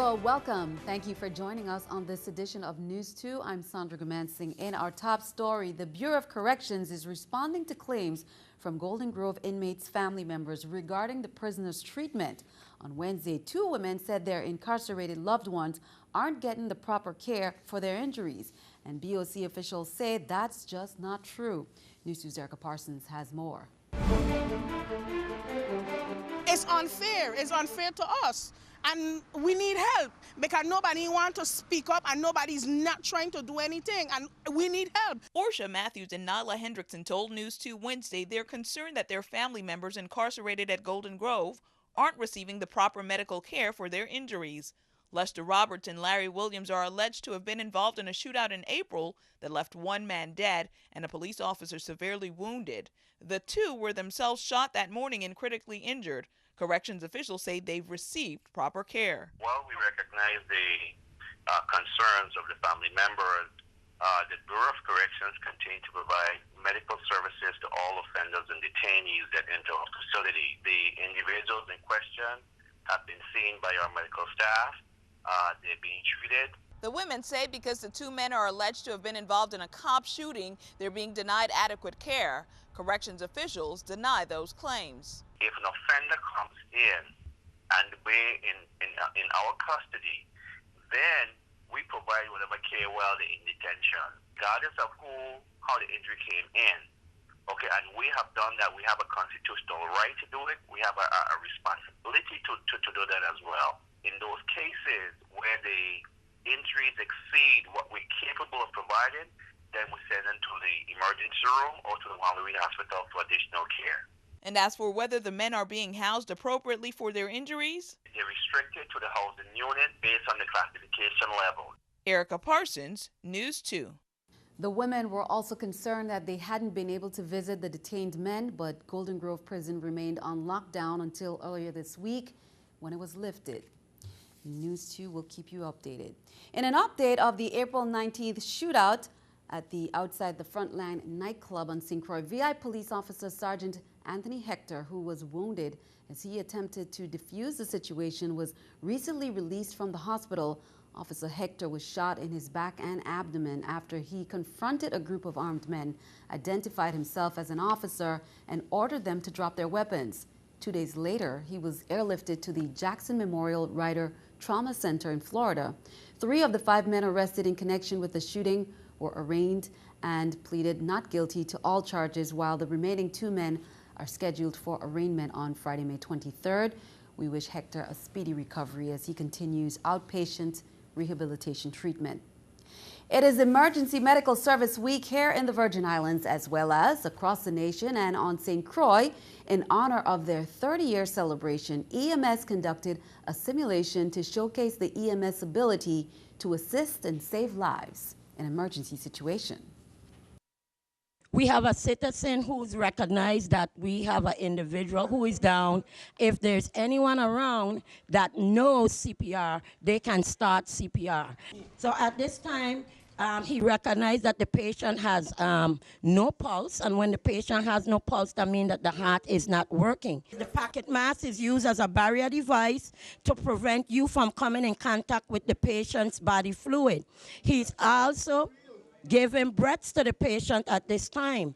Well, welcome. Thank you for joining us on this edition of News 2. I'm Sandra Gamansing. In our top story, the Bureau of Corrections is responding to claims from Golden Grove inmates' family members regarding the prisoners' treatment. On Wednesday, 2 women said their incarcerated loved ones aren't getting the proper care for their injuries. And BOC officials say that's just not true. News 2's Erica Parsons has more. It's unfair. It's unfair to us. And we need help because nobody wants to speak up and nobody's not trying to do anything, and we need help. Portia Matthews and Nyla Hendrickson told News 2 Wednesday they're concerned that their family members incarcerated at Golden Grove aren't receiving the proper medical care for their injuries. Lester Roberts and Larry Williams are alleged to have been involved in a shootout in April that left 1 man dead and a police officer severely wounded. The 2 were themselves shot that morning and critically injured. Corrections officials say they've received proper care. Well, we recognize the concerns of the family members. The Bureau of Corrections continue to provide medical services to all offenders and detainees that enter our facility. The individuals in question have been seen by our medical staff. They're being treated. The women say because the 2 men are alleged to have been involved in a cop shooting, they're being denied adequate care. Corrections officials deny those claims. If an offender comes in and we're in our custody, then we provide whatever care while they're in detention, regardless of how the injury came in. Okay, and we have done that. We have a constitutional right to do it. We have a responsibility to do that as well. In those cases where the injuries exceed what we're capable of providing, then we send them to the emergency room or to the Walloon Hospital for additional care. And as for whether the men are being housed appropriately for their injuries, they're restricted to the housing unit based on the classification level. Erica Parsons, News 2. The women were also concerned that they hadn't been able to visit the detained men, but Golden Grove Prison remained on lockdown until earlier this week when it was lifted. News 2 will keep you updated. In an update of the April 19th shootout at the Outside the Frontline nightclub on St. Croix, VI police officer Sergeant Anthony Hector, who was wounded as he attempted to defuse the situation, was recently released from the hospital. Officer Hector was shot in his back and abdomen after he confronted a group of armed men, identified himself as an officer, and ordered them to drop their weapons. 2 days later, he was airlifted to the Jackson Memorial Rider Trauma Center in Florida. 3 of the 5 men arrested in connection with the shooting were arraigned and pleaded not guilty to all charges, while the remaining 2 men are scheduled for arraignment on Friday, May 23rd. We wish Hector a speedy recovery as he continues outpatient rehabilitation treatment. It is Emergency Medical Service Week here in the Virgin Islands as well as across the nation, and on St. Croix, in honor of their 30-year celebration, EMS conducted a simulation to showcase the EMS ability to assist and save lives in an emergency situation. We have a citizen who's recognized that we have an individual who is down. If there's anyone around that knows CPR, they can start CPR. So at this time, he recognized that the patient has no pulse, and when the patient has no pulse, that means that the heart is not working. The pocket mask is used as a barrier device to prevent you from coming in contact with the patient's body fluid. He's also giving breaths to the patient at this time.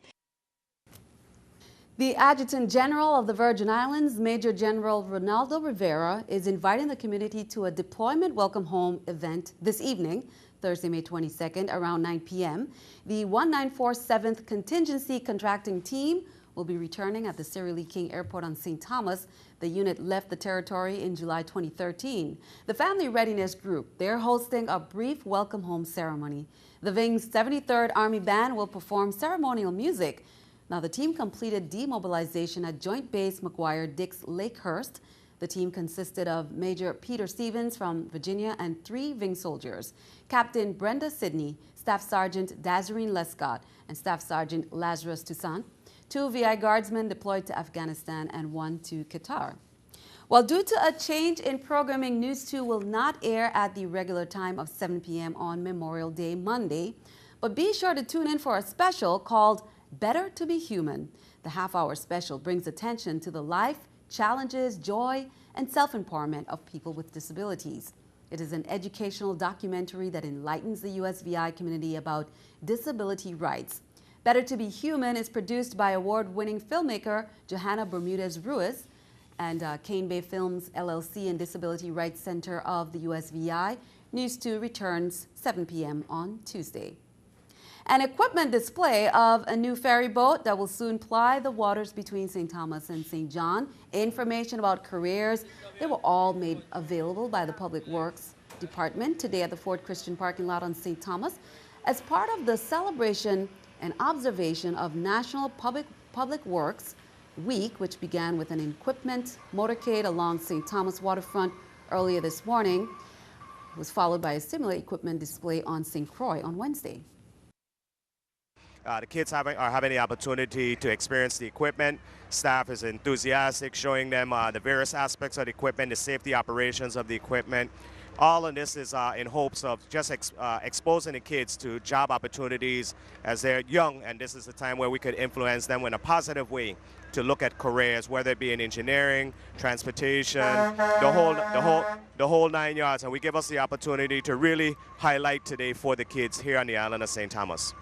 The Adjutant General of the Virgin Islands, Major General Ronaldo Rivera, is inviting the community to a deployment welcome home event this evening, Thursday, May 22nd, around 9 p.m. The 1947th Contingency Contracting Team will be returning at the Cyril Lee King Airport on St. Thomas. The unit left the territory in July 2013. The Family Readiness Group, they're hosting a brief welcome home ceremony. The Wing's 73rd Army Band will perform ceremonial music. Now, the team completed demobilization at Joint Base McGuire-Dix Lakehurst. The team consisted of Major Peter Stevens from Virginia and 3 Wing soldiers, Captain Brenda Sidney, Staff Sergeant Dazarine Lescott, and Staff Sergeant Lazarus Toussaint. 2 VI guardsmen deployed to Afghanistan and 1 to Qatar. Well, due to a change in programming, News 2 will not air at the regular time of 7 p.m. on Memorial Day Monday. But be sure to tune in for a special called Better to Be Human. The half-hour special brings attention to the life, challenges, joy, and self-empowerment of people with disabilities. It is an educational documentary that enlightens the USVI community about disability rights. Better to Be Human is produced by award-winning filmmaker Johanna Bermudez-Ruiz and Cane Bay Films LLC and Disability Rights Center of the USVI. News 2 returns 7 p.m. on Tuesday. An equipment display of a new ferry boat that will soon ply the waters between St. Thomas and St. John. Information about careers, they were all made available by the Public Works Department today at the Fort Christian parking lot on St. Thomas as part of the celebration and observation of National Public Works Week, which began with an equipment motorcade along St. Thomas waterfront earlier this morning. It was followed by a similar equipment display on St. Croix on Wednesday. The kids are having the opportunity to experience the equipment. Staff is enthusiastic, showing them the various aspects of the equipment, the safety operations of the equipment. All of this is in hopes of just exposing the kids to job opportunities as they're young, and this is the time where we could influence them in a positive way to look at careers, whether it be in engineering, transportation, the whole 9 yards. And we give us the opportunity to really highlight today for the kids here on the island of St. Thomas.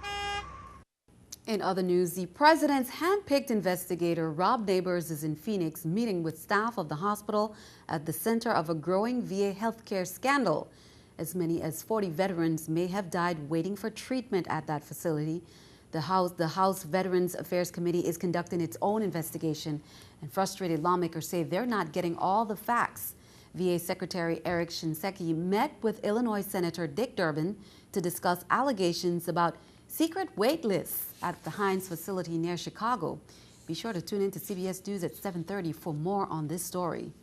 In other news, the president's hand-picked investigator, Rob Neighbors, is in Phoenix meeting with staff of the hospital at the center of a growing VA healthcare scandal. As many as 40 veterans may have died waiting for treatment at that facility. The House Veterans Affairs Committee is conducting its own investigation, and frustrated lawmakers say they're not getting all the facts. VA Secretary Eric Shinseki met with Illinois Senator Dick Durbin to discuss allegations about secret wait lists at the Hines facility near Chicago. Be sure to tune in to CBS News at 7:30 for more on this story.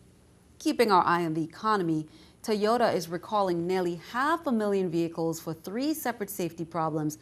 Keeping our eye on the economy, Toyota is recalling nearly 500,000 vehicles for 3 separate safety problems: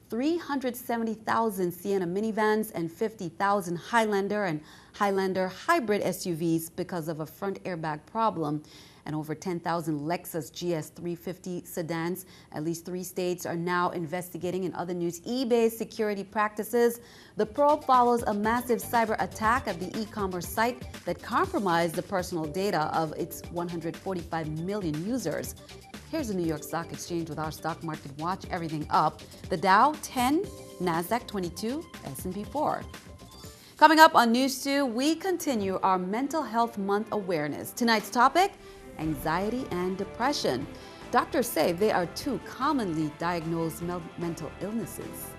370,000 Sienna minivans and 50,000 Highlander and Highlander hybrid SUVs because of a front airbag problem, and over 10,000 Lexus GS 350 sedans. At least 3 states are now investigating. In other news, eBay's security practices. The probe follows a massive cyber attack at the e-commerce site that compromised the personal data of its 145 million users. Here's the New York Stock Exchange with our stock market watch. Everything up. The Dow 10, NASDAQ 22, S&P 4. Coming up on News 2, we continue our Mental Health Month awareness. Tonight's topic: anxiety and depression. Doctors say they are 2 commonly diagnosed mental illnesses.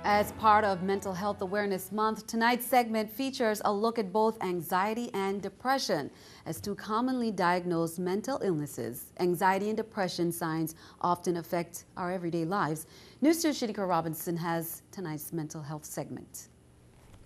As part of Mental Health Awareness Month, tonight's segment features a look at both anxiety and depression as 2 commonly diagnosed mental illnesses. Anxiety and depression signs often affect our everyday lives. News 2's Shanika Robinson has tonight's mental health segment.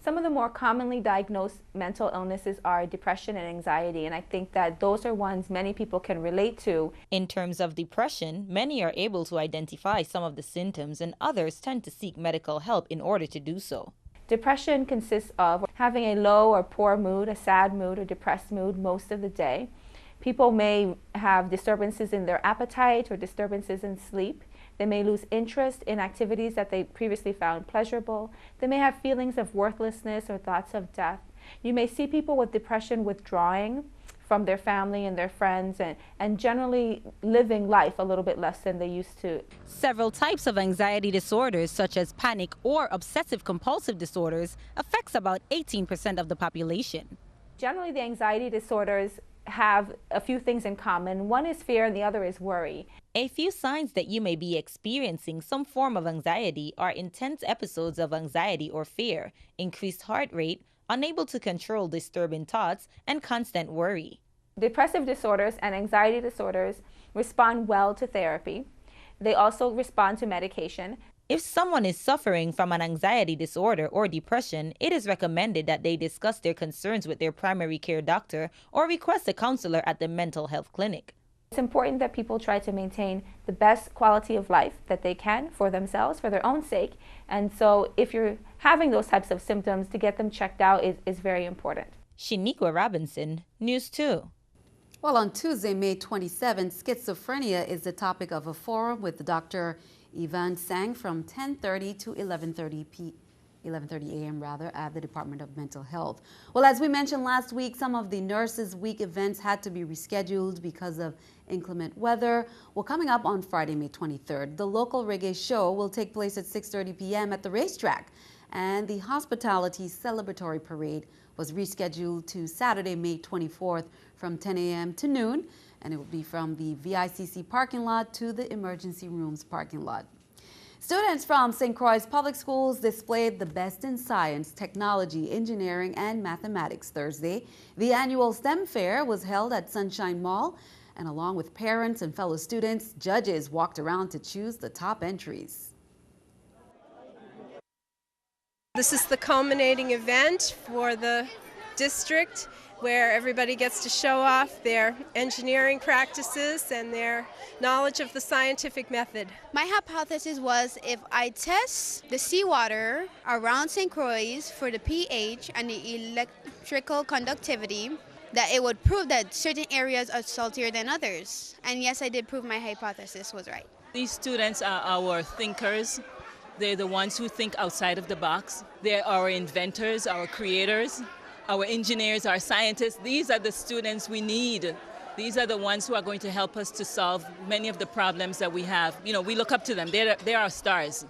Some of the more commonly diagnosed mental illnesses are depression and anxiety, and I think that those are ones many people can relate to. In terms of depression, many are able to identify some of the symptoms, and others tend to seek medical help in order to do so. Depression consists of having a low or poor mood, a sad mood or depressed mood most of the day. People may have disturbances in their appetite or disturbances in sleep. They may lose interest in activities that they previously found pleasurable. They may have feelings of worthlessness or thoughts of death. You may see people with depression withdrawing from their family and their friends and generally living life a little bit less than they used to. Several types of anxiety disorders, such as panic or obsessive compulsive disorders, affects about 18% of the population. Generally, the anxiety disorders have a few things in common. One is fear and the other is worry. A few signs that you may be experiencing some form of anxiety are intense episodes of anxiety or fear, increased heart rate, unable to control disturbing thoughts, and constant worry. Depressive disorders and anxiety disorders respond well to therapy. They also respond to medication. If someone is suffering from an anxiety disorder or depression, it is recommended that they discuss their concerns with their primary care doctor or request a counselor at the mental health clinic. It's important that people try to maintain the best quality of life that they can for themselves, for their own sake. And so if you're having those types of symptoms, to get them checked out is very important. Shaniqua Robinson, News 2. Well, on Tuesday, May 27, schizophrenia is the topic of a forum with Dr. Ivan Sang from 10:30 to 11:30 a.m. at the Department of Mental Health. Well, as we mentioned last week, some of the Nurses Week events had to be rescheduled because of inclement weather. Well, coming up on Friday, May 23rd, the local reggae show will take place at 6:30 p.m. at the racetrack, and the hospitality celebratory parade was rescheduled to Saturday, May 24th from 10 a.m. to noon, and it will be from the VICC parking lot to the emergency rooms parking lot. Students from St. Croix Public Schools displayed the best in science, technology, engineering, and mathematics Thursday. The annual STEM fair was held at Sunshine Mall, and along with parents and fellow students, judges walked around to choose the top entries. This is the culminating event for the district where everybody gets to show off their engineering practices and their knowledge of the scientific method. My hypothesis was if I test the seawater around St. Croix for the pH and the electrical conductivity, that it would prove that certain areas are saltier than others. And yes, I did prove my hypothesis was right. These students are our thinkers. They're the ones who think outside of the box. They're our inventors, our creators, our engineers, our scientists. These are the students we need. These are the ones who are going to help us to solve many of the problems that we have. You know, we look up to them. They're our stars.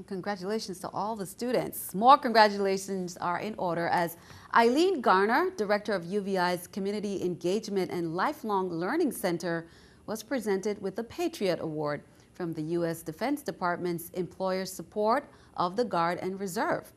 Congratulations to all the students. More congratulations are in order as Eileen Garner, Director of UVI's Community Engagement and Lifelong Learning Center, was presented with the Patriot Award from the U.S. Defense Department's Employer Support of the Guard and Reserve.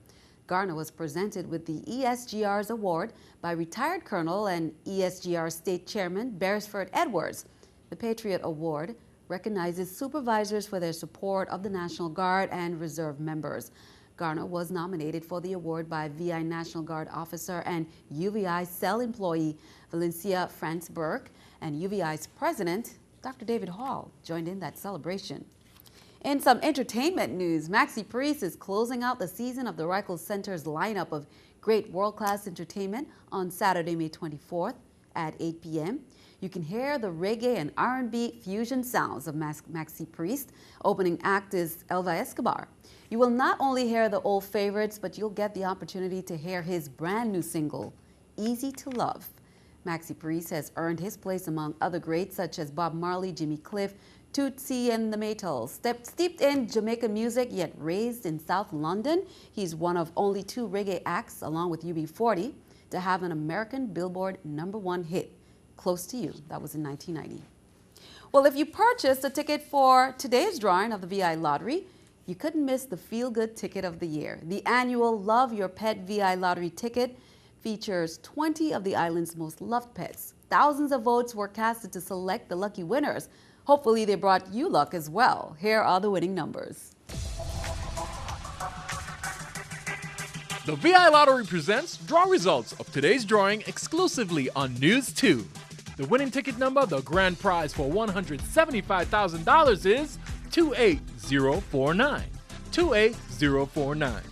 Garner was presented with the ESGR's award by retired Colonel and ESGR State Chairman Beresford Edwards. The Patriot Award recognizes supervisors for their support of the National Guard and Reserve members. Garner was nominated for the award by VI National Guard officer and UVI cell employee Valencia France Burke, and UVI's president, Dr. David Hall, joined in that celebration. In some entertainment news, Maxi Priest is closing out the season of the Reichel Center's lineup of great world-class entertainment on Saturday, May 24th at 8 p.m. You can hear the reggae and R&B fusion sounds of Maxi Priest. Opening act is Elva Escobar. You will not only hear the old favorites, but you'll get the opportunity to hear his brand new single, Easy to Love. Maxi Priest has earned his place among other greats such as Bob Marley, Jimmy Cliff, Tootsie and the Maytals. Steeped in Jamaican music, yet raised in South London, he's one of only 2 reggae acts, along with UB40, to have an American Billboard #1 hit, Close to You. That was in 1990. Well, if you purchased a ticket for today's drawing of the VI Lottery, you couldn't miss the feel-good ticket of the year. The annual Love Your Pet VI Lottery ticket features 20 of the island's most loved pets. Thousands of votes were casted to select the lucky winners. Hopefully they brought you luck as well. Here are the winning numbers. The VI Lottery presents draw results of today's drawing exclusively on News 2. The winning ticket number, the grand prize for $175,000 is 28049. 28049.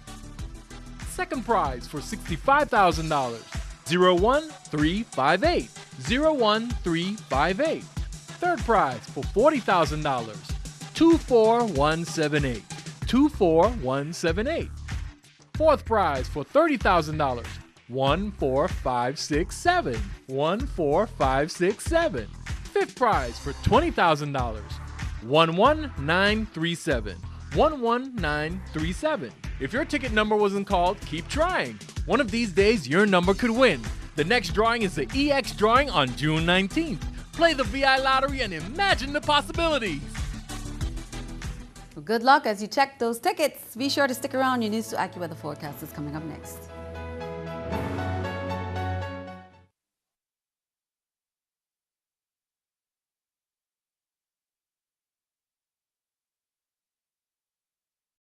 Second prize for $65,000, 01358. 01358. Third prize for $40,000, 24178. 24178. Fourth prize for $30,000, 14567. 14567. Fifth prize for $20,000, 11937. 11937. If your ticket number wasn't called, keep trying. One of these days, your number could win. The next drawing is the EX drawing on June 19th. Play the VI Lottery and imagine the possibilities. Well, good luck as you check those tickets. Be sure to stick around. Your News 2 AccuWeather forecast is coming up next.